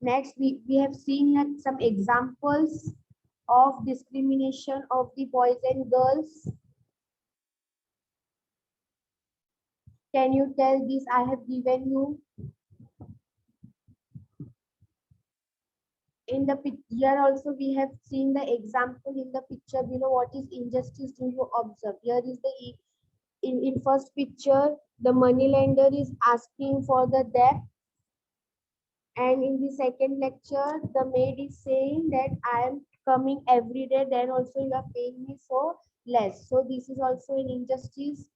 Next, we have seen like some examples of discrimination of the boys and girls. Can you tell this? I have given you in the here also we have seen the example in the picture below. What is injustice do you observe? Here is the in first picture, the money lender is asking for the debt, and in the second lecture the maid is saying that I am coming every day, then also you are paying me so less. So this is also an injustice.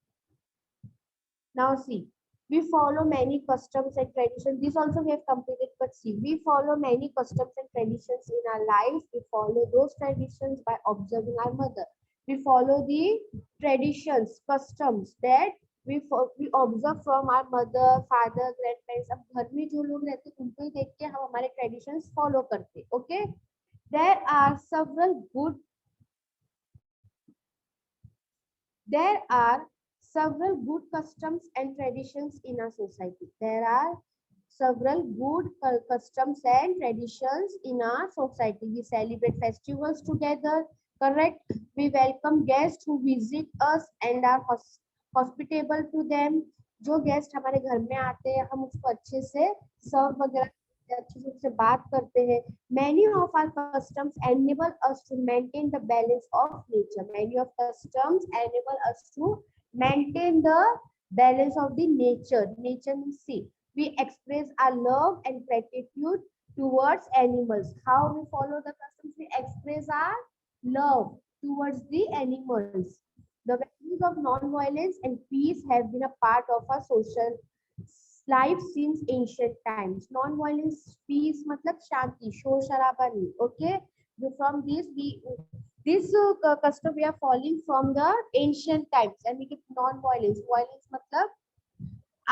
Now see, we follow many customs and traditions. This also we have completed, but see, we follow many customs and traditions in our life. We follow those traditions by observing our mother. We follow the traditions, customs that we observe from our mother, father, grandparents. अब घर में जो लोग रहते हैं उनको ही देख के हम हमारे traditions follow करते हैं. Okay? There are several good customs and traditions in our society. There are several good customs and traditions in our society. We celebrate festivals together, correct? We welcome guests who visit us and are hospitable to them. जो guest हमारे घर में आते हैं हम उसको अच्छे से सर्व वगैरह अच्छे से उससे बात करते हैं. Many of our customs enable us to maintain the balance of nature. Many of customs enable us to maintain the balance of the nature. Nature means see, we express our love and gratitude towards animals. How we follow the customs? We express our love towards the animals. The values of non-violence and peace have been a part of our social life since ancient times. Non-violence, peace मतलब शांति, शोर शराबा नहीं. Okay, from this custom we are following from the ancient times. यानी कि non-violence, violence मतलब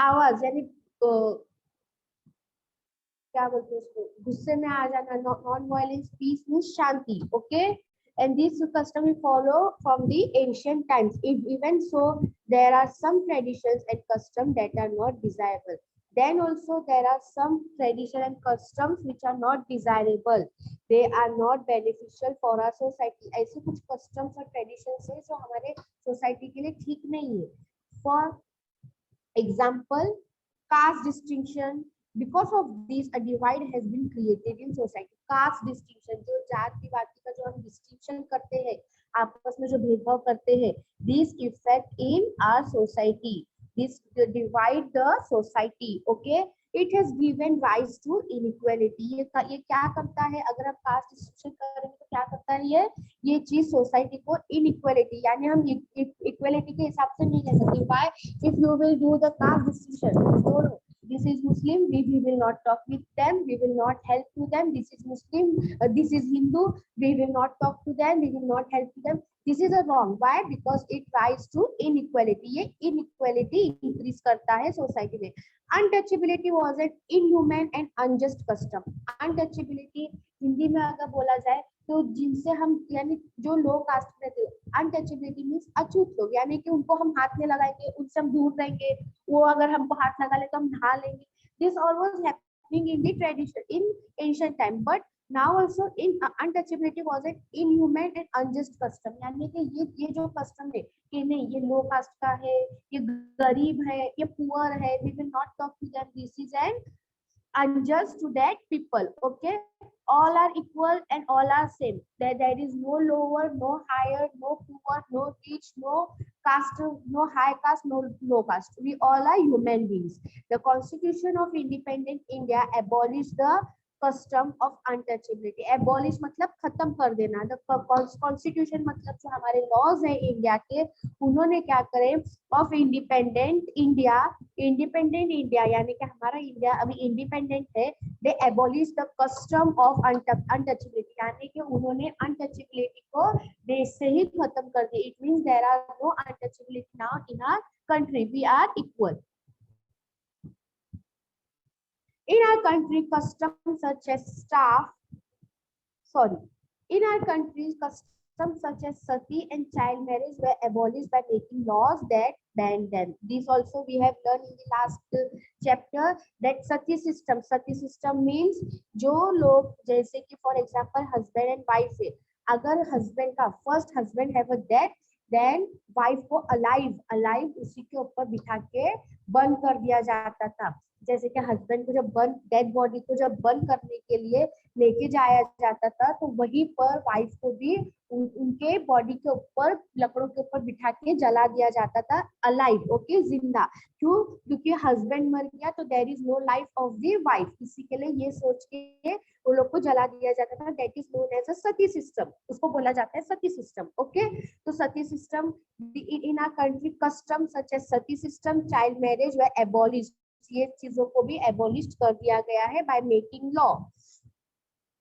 आवाज यानी क्या बोलते हैं उसको, गुस्से में आ जाना. Non-violence, peace means Shanti. Okay. And this custom we follow from the ancient times. Even so, there are some traditions and customs that are not desirable. Then also there are some traditions and customs which are not desirable. They are not beneficial for our society. ऐसे कुछ customs और traditions हैं जो हमारे society के लिए ठीक नहीं है. For example, caste distinction. Because of this, a divide has been created in society. Caste distinction, जो जाति वाति का जो हम distinction करते हैं, आपस में जो भेदभाव करते हैं, this effect in our society. This divide the society. Okay. It has given rise to inequality. ये क्या करता है? अगर हम caste distinction करेंगे तो क्या करता है ये चीज सोसाइटी को inequality यानी हम equality के हिसाब से नहीं कह सकते. Why? If you will do the caste distinction, no, this is Muslim, we will not talk with them, we will not help to them. This is Muslim, this is Hindu, we will not talk to them, we will not help to them. This is a wrong. Why? Because it rise to inequality. ये inequality increase करता है society में. Untouchability was an inhuman and unjust custom. Untouchability Hindi में अगर बोला जाए तो जिनसे हम यानी जो लो कास्ट में रहते हैं, अनटचेबिलिटी मींस अछूत लोग, यानी कि उनको हम हाथ में लगाएंगे, उनसे हम दूर रहेंगे, वो अगर हमको हाथ लगा ले तो हम ढा लेंगे. This all was happening in the tradition in ancient time, but now also in untouchability was an inhuman and unjust custom. यानी कि ये जो कस्टम है कि नहीं ये लो कास्ट का है, ये गरीब है, ये पुअर है, we will not talk to them. This is an unjust to that people. Okay, all are equal and all are same. There is no lower, no higher, no poor, no rich, no caste, no high caste, no low caste. We all are human beings. The Constitution of Independent India abolished the custom of untouchability. Abolish मतलब खत्म कर देना. The Constitution मतलब जो हमारे laws है India के, उन्होंने क्या करे of independent India यानी कि हमारा इंडिया अभी इंडिपेंडेंट है. They abolish the custom of untouchability यानी कि उन्होंने untouchability को देश से ही खत्म कर दिया. It means there are no untouchability now in our country. We are equal. In our country, customs such as customs such as sati and child marriage were abolished by making laws that ban them. This also we have learned in the last chapter that sati system means जो लोग जैसे कि for example husband and wife है, अगर husband का first husband have a death, then wife को alive उसी के ऊपर बिठा के बंद कर दिया जाता था। जैसे कि हस्बैंड को जब बर्न डेड बॉडी को जब बर्न करने के लिए लेके जाया जाता था, तो वहीं पर वाइफ को भी उनके बॉडी के ऊपर लकड़ों के ऊपर बिठा के जला दिया जाता था, अलाइव, ओके, जिंदा। क्यों? क्योंकि हस्बैंड मर गया तो there is no life of the wife, इसी के लिए ये सोच के वो लोग को जला दिया जाता था। That is known as a sati system, उसको बोला जाता है सती सिस्टम, ओके। तो sati system in our country custom such as sati system, child marriage व एबॉलिश, ये चीजों को भी एबॉलिश कर दिया गया है by making law.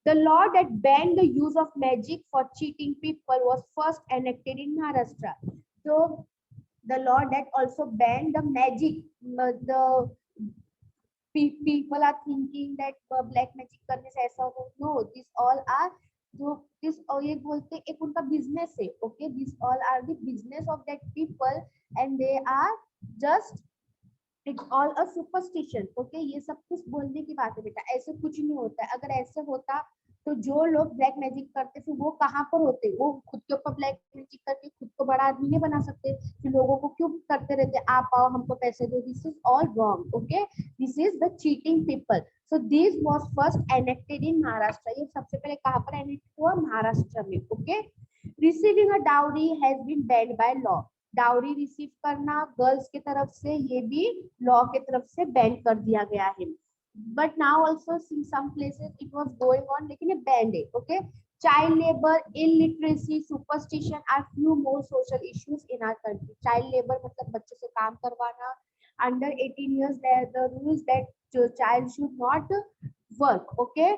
The law that banned the use of magic for cheating people was first enacted in Maharashtra. So the law that also banned the magic, the people are thinking that black magic करने से ऐसा होगा, no, this all are जो this और ये बोलते हैं एक उनका बिजनेस है, okay, this all are the business of that people and they are just it's all a superstition, okay. ये सब कुछ बोलने की बात है बेटा, ऐसे कुछ नहीं होता है। अगर ऐसे होता तो जो लोग ब्लैक मैजिक करते थे वो कहाँ पर होते? वो खुद के ऊपर ब्लैक मैजिक करके खुद को बड़ा आदमी नहीं बना सकते, फिर लोगों को क्यों करते रहते आप आओ हमको पैसे दो? This is all wrong, okay, this is the cheating people. So this was first enacted in Maharashtra. ये सबसे पहले कहाँ पर एनेक्ट हुआ? महाराष्ट्र में, okay. Receiving a dowry has been banned by law, dowry receive करना गर्ल्स की तरफ से ये भी लॉ की तरफ से बैन कर दिया गया है। But now also in some places it was going on, लेकिन ये बैंड है, okay. Child labour, illiteracy, superstition are few more social issues in our country. Child labour मतलब बच्चों से काम करवाना, under 18 years the rules that child should not work, okay.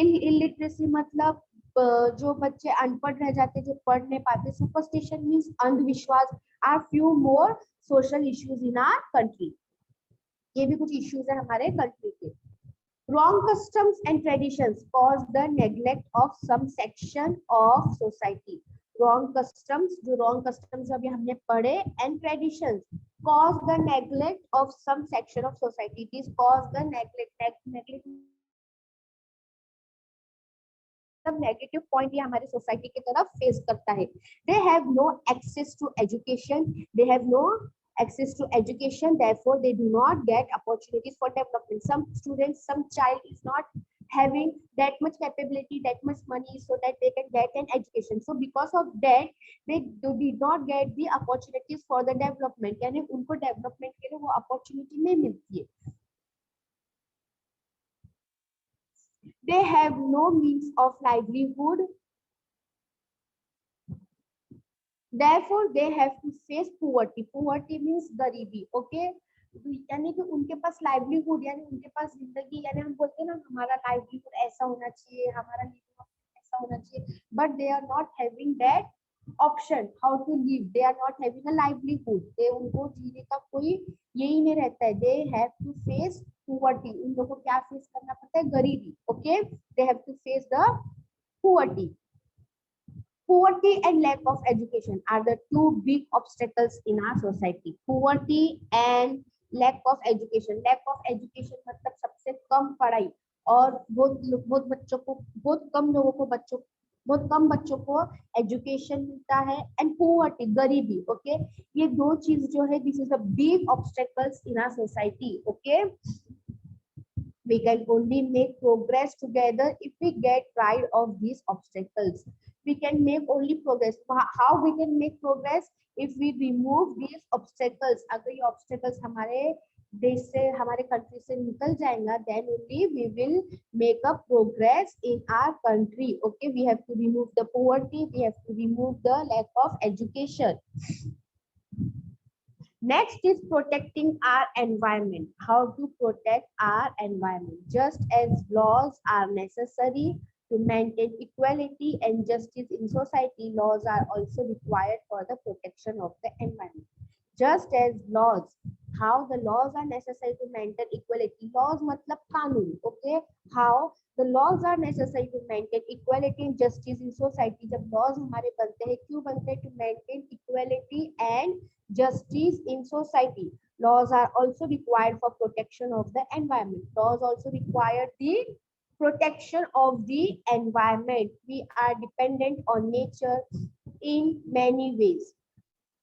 Illiteracy मतलब जो बच्चे अनपढ़ रह जाते, जो पढ़ नहीं पाते। सुपरस्टिशन मींस अंधविश्वास, are few more social issues in our country. ये भी कुछ इश्यूज है हमारे कंट्री के। Wrong customs and traditions cause the neglect of some section of society. Wrong customs, जो wrong customs अभी हमने पढ़े, and traditions cause the neglect of some section of society. It is cause the neglect negative point ये हमारी society की तरफ face करता है। They have no access to education, they have no access to education, therefore they do not get opportunities for development. Some students, some child is not having that much capability, that much money so that they can get an education, so because of that they did not get the opportunities for the development, यानी उनको development के लिए वो opportunity नहीं मिलती है। They have no means of livelihood, therefore they have to face poverty. Poverty means गरीबी, okay। यानी कि उनके पास लाइवलीहुड यानी उनके पास जिंदगी, यानी हम बोलते हैं ना हमारा लाइवलीहुड ऐसा होना चाहिए, हमारा ऐसा होना चाहिए, but they are not having that option how to live, they are not having a livelihood, they उनको जीने का कोई यही नहीं रहता है। They have to face poverty, उन लोगों को क्या फेस करना पड़ता है? गरीबी, okay. They have to face the poverty. Poverty and lack of education are the two big obstacles in our society. Poverty and lack of education. Lack of education मतलब सबसे कम पढ़ाई, और बहुत बच्चों को, बहुत कम लोगों को, बहुत कम बच्चों को एजुकेशन मिलता है। एंड पोवर्टी, गरीबी, ओके। ये दो चीज जो है, this is a big obstacles in our society, okay. We can only make progress together if we get rid of these obstacles. We can make only progress. How we can make progress? If we remove these obstacles. अगर ये obstacles हमारे देश से, हमारे country से निकल जाएगा, then only we will make a progress in our country. Okay, we have to remove the poverty. We have to remove the lack of education. Next is protecting our environment. How to protect our environment? Just as laws are necessary to maintain equality and justice in society, laws are also required for the protection of the environment. Just as laws, how the laws are necessary to maintain equality. Laws matlab कानून, okay? How the laws are necessary to maintain equality and justice in society. जब laws हमारे बनते हैं, क्यों बनते हैं? To maintain equality and justice in society. Laws are also required for protection of the environment. Laws also require the protection of the environment. We are dependent on nature in many ways.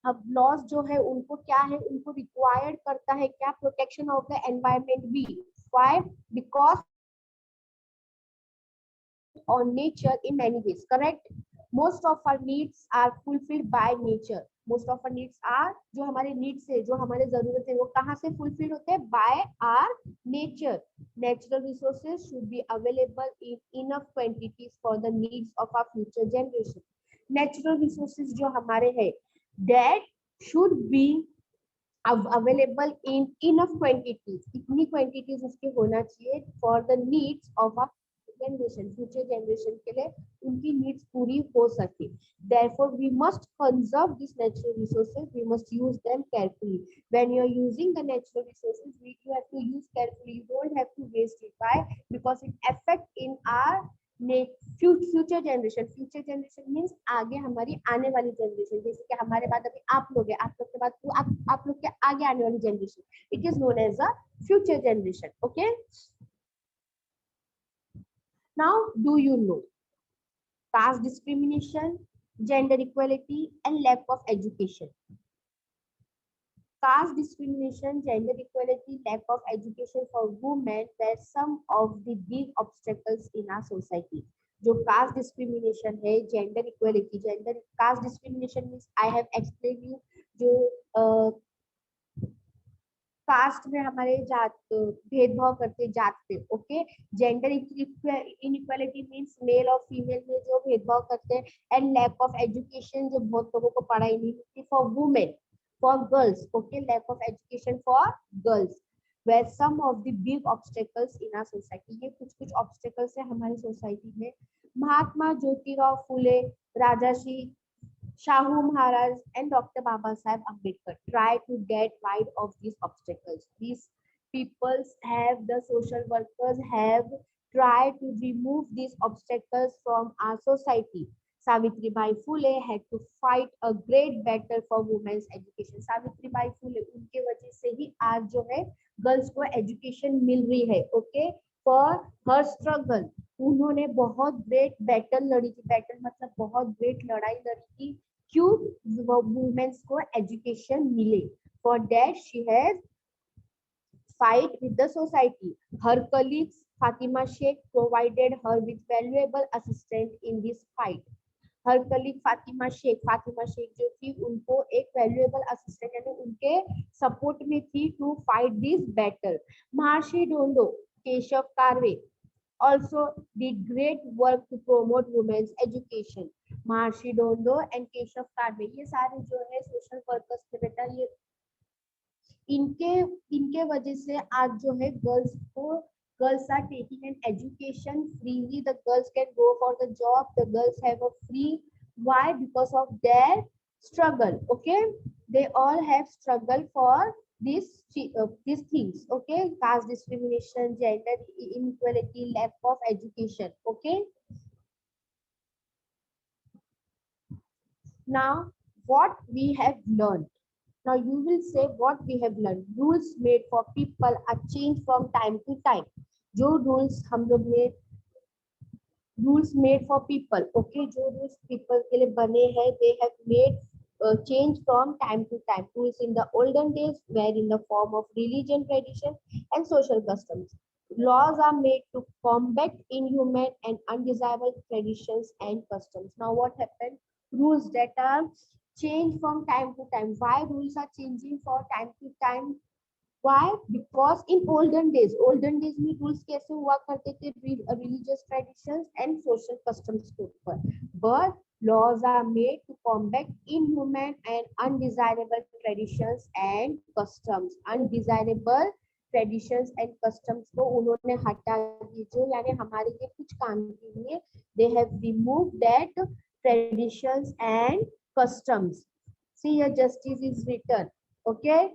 अब laws जो है उनको क्या है, उनको required करता है क्या, प्रोटेक्शन ऑफ द एनवायरमेंट भी. Why? Because on nature in many ways, correct? Most of our needs are fulfilled by nature. Most of our needs are, जो हमारे needs है, जो हमारे जरूरत है, वो कहाँ से fulfill होते हैं? By our nature. Natural resources should be available in enough quantities for the needs of our future generation. Natural resources जो हमारे है, that should be available in enough quantities. इतनी quantities उसके होना चाहिए for the needs of our generation, future generation के लिए उनकी needs पूरी हो सके. Therefore, we must conserve these natural resources. We must use them carefully. When you are using the natural resources, you have to use carefully. You don't have to waste it. Why? Because it affects in our future generation means आगे हमारी आने वाली generation, जैसे कि हमारे बाद अभी आप लोग है, आप लोग के बाद आप लोग के आगे आने वाली generation, it is known as a future generation. Okay, now do you know caste discrimination, gender equality and lack of education. Caste discrimination, gender equality, lack of education for women were some of the big obstacles in our society. जो caste discrimination है, gender equality, caste discrimination means I have explained you जो caste में हमारे जात भेदभाव करते जात पे. Okay, gender inequality means male और फीमेल में जो भेदभाव करते हैं, एंड लैक ऑफ एजुकेशन, जो बहुत लोगों को पढ़ाई नहीं मिलती for women, for girls. Okay, lack of education for girls were some of the big obstacles in our society. ये कुछ ऑब्स्टेकल्स है हमारी सोसाइटी में. Mahatma Jyotirao Phule, Rajashri Shahu Maharaj and Dr. Baba Saheb Ambedkar try to get rid of these obstacles. These peoples have, the social workers have tried to remove these obstacles from our society. Savitribai Phule had to fight a great battle for women's education. Savitribai Phule उनके वजह से ही आज जो है girls को education मिल रही है. Okay, for her struggle उन्होंने बहुत ग्रेट बैटल लड़ी थी. बैटल मतलब बहुत ग्रेट लड़ाई लड़ी थी. क्यों? वुमेन्स को एजुकेशन मिले. For that she has fight with the society. Her colleagues Fatima Sheikh provided her with valuable assistance in this fight. हर कलीग फातिमा शेख जो थी उनको एक वैल्यूएबल असिस्टेंट यानी उनके सपोर्ट में थी to fight this battle. Maharshi डोंडो, Keshav Karve also did great work to promote women's education. Maharshi डोंडो and Keshav Karve ये सारे जो है सोशल वर्कर्स थे बेटा. ये इनके वजह से आज जो है girls are taking an education freely. The girls can go for the job. The girls have a free. Why? Because of their struggle. Okay, they all have struggle for these things. Okay, caste discrimination, gender inequality, lack of education. Okay, now what we have learned. Now you will say what we have learned. Rules made for people are changed from time to time. जो rules हम लोग ने rules made for people, okay, जो rules people के लिए बने हैं, they have made change from time to time. Rules in the olden days were in the form of religion, tradition, and social customs. Laws are made to combat inhuman and undesirable traditions and customs. Now what happened? Rules that are change from time to time. Why rules are changing from time to time? Why? Because in olden days में rules कैसे हुआ करते थे? Religious traditions and social customs के ऊपर. But laws are made to combat inhuman and undesirable traditions and customs. Undesirable traditions and customs को उन्होंने हटा दिए, जो यानी हमारे लिए कुछ काम के लिए they have removed that traditions and customs. See, your justice is written. Okay.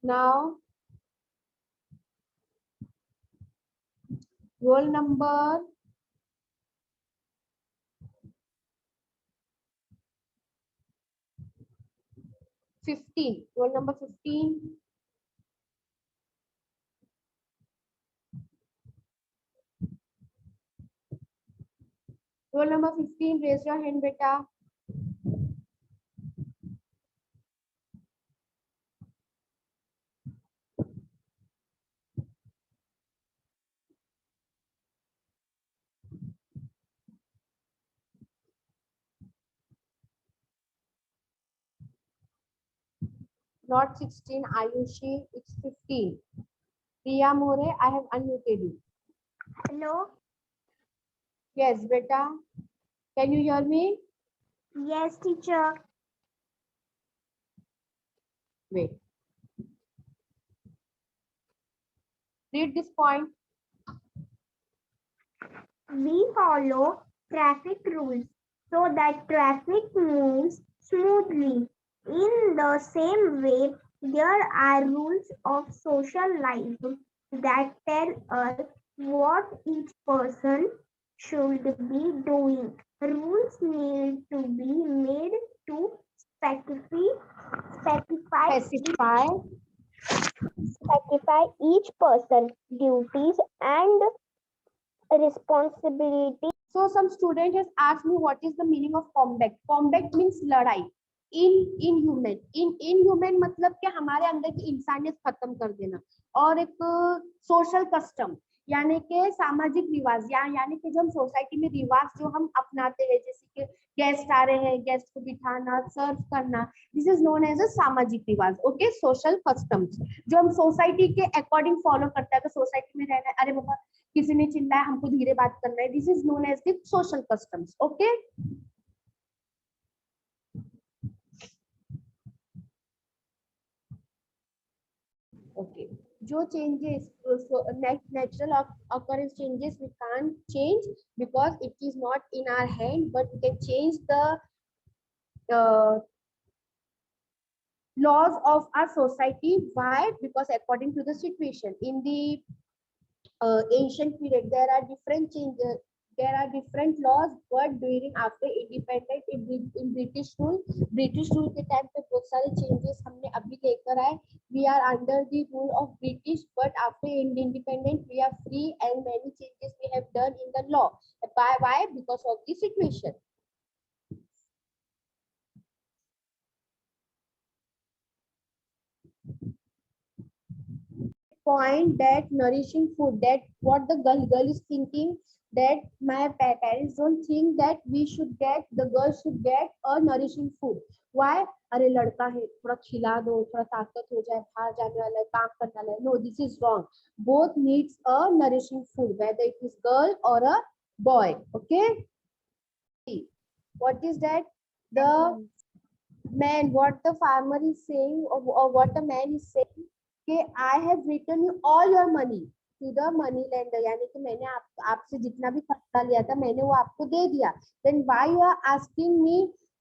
Now, roll number 15. Roll number 15. Roll number 15, raise your hand, beta. Not 16, Ayushi, it's 15. Priya More, I have unmuted you. Hello. Yes, beta. Can you hear me? Yes, teacher. Wait. Read this point. We follow traffic rules so that traffic moves smoothly. In the same way, there are rules of social life that tell us what each person should be doing. Rules need to be made to specify each person's duties and responsibilities. So some student has asked me what is the meaning of combat. Combat means लड़ाई. Inhuman मतलब कि हमारे अंदर की इंसानियत खत्म कर देना. और एक सोशल कस्टम यानी कि सामाजिक रिवाज यानी कि जो हम सोसाइटी में रिवाज जो हम अपनाते हैं, जैसे कि गेस्ट आ रहे हैं, गेस्ट को बिठाना, सर्व करना, this is known as a सामाजिक रिवाज. ओके, सोशल कस्टम्स जो हम सोसाइटी के अकॉर्डिंग फॉलो करते हैं. अगर सोसाइटी में रहना है, अरे बाबा किसी ने चिल्लाया, हमको धीरे बात करना है, this is known as the social customs. Okay, okay. जो changes natural occurrence changes we can't change because it is not in our hand, but we can change the laws of our society. Why? Because according to the situation in the ancient period, there are different changes, there are different laws, but during after independence in British rule के time पे बहुत सारे changes हमने अभी लेकर आए. We are under the rule of British, but after independence we are free and many changes we have done in the law. Why? Because of the situation. Point that nourishing food, that what the girl is thinking, that my parents don't think that the girl should get a nourishing food. Why? अरे लड़का है, थोड़ा खिला दो, थोड़ा ताकत हो जाए, बाहर जाने वाला है, काम करने वाला है. No, this is wrong. Both needs a nourishing food, whether it is girl or a boy. Okay, what is that? The man, what the farmer is saying, or what the man is saying, कि I have written you all your money to the money lender, यानी कि मैंने आपसे जितना भी कर्जा लिया था मैंने वो आपको दे दिया. Then why you are asking me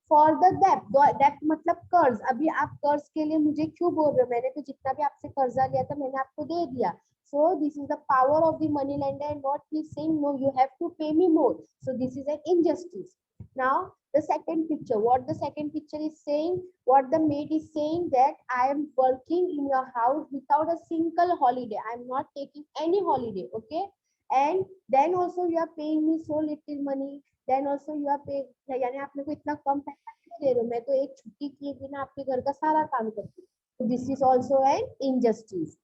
for the debt? Debt मतलब कर्ज. अभी आप कर्ज के लिए मुझे क्यों बोल रहे हो? मैंने तो जितना भी आपसे कर्जा लिया था मैंने आपको दे दिया. So this is the power of the money lender, and what he is saying, no, you have to pay me more. So this is an injustice. Now the second picture, what the second picture is saying, what the maid is saying, that I am working in your house without a single holiday. I am not taking any holiday. Okay, and then also you are paying me so little money. Then also you are paying, यानी आप मेरे को इतना कम पैसा क्यों दे रहे हो? मैं तो एक छुट्टी किए बिना आपके घर का सारा काम करती हूँ. So this is also an injustice.